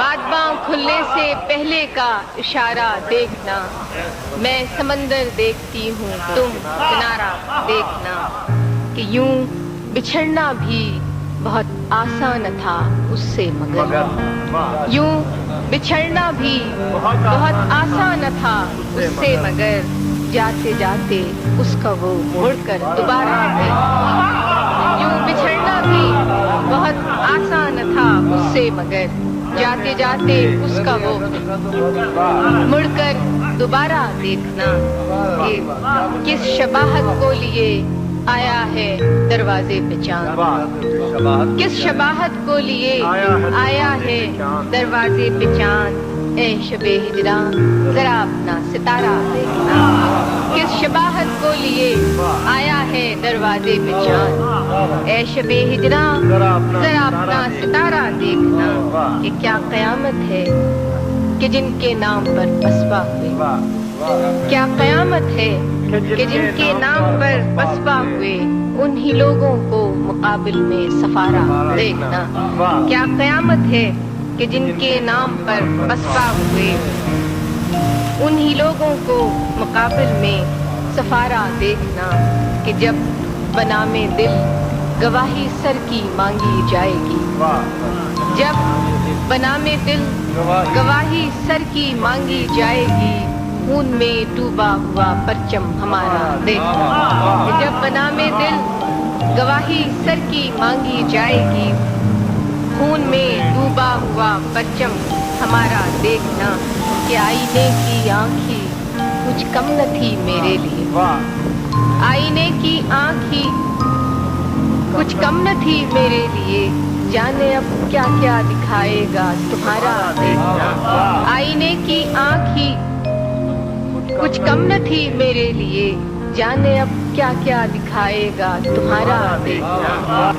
بادباں کھلنے سے پہلے کا اشارہ دیکھنا، میں سمندر دیکھتی ہوں تم کنارہ دیکھنا، کہ یوں بچھڑنا بھی بہت آسان تھا اس سے مگر، یوں بچھڑنا بھی بہت آسان تھا اس سے مگر، جاتے جاتے اس کا وہ مڑ کر دوبارہ دیکھنا، یوں بچھڑنا بھی بہت آسان تھا اس سے مگر، جاتے جاتے اس کا وہ مڑ کر دوبارہ دیکھنا، کہ کس شباہت کو لیے آیا ہے دروازے پہ چاند، کس شباہت کو لیے آیا ہے دروازے پہ چاند، اے شب ہجراں ذرا اپنا ستارہ دیکھنا، کس شباہت کو لیے آیا ہے دروازے پہ چاند، اے شب ہجراں ذرا اپنا ستارہ دیکھنا، کہ کیا قیامت ہے کہ جن کے نام پر پسپا ہوئے، کیا قیامت ہے کہ جن کے نام پر پسپا ہوئے، انہی لوگوں کو مقابل میں سفارہ دیکھنا، کیا قیامت ہے کہ جن کے نام پر پسپا ہوئے، انہی لوگوں کو مقابل میں سفارہ دیکھنا، کہ جب بنام دل گواہی سر کی مانگی جائے گی، جب بنام دل گواہی سر کی مانگی جائے گی، خون میں ڈوبا ہوا پرچم ہمارا دیکھنا، کہ جب بنام دل گواہی سر کی مانگی جائے گی، خون میں ڈوبا ہوا پرچم ہمارا دیکھنا، کہ آئینے کی آنکھ ہی کچھ کم نہ تھی میرے لیے، آئینے کی آنکھ ہی کچھ کم نہ تھی میرے لیے، جانے اب کیا کیا دکھائے گا تمہارا دیکھنا، آئینے کی آنکھ ہی کچھ کم نہ تھی میرے لیے، جانے اب کیا کیا دکھائے گا تمہارا دیکھنا۔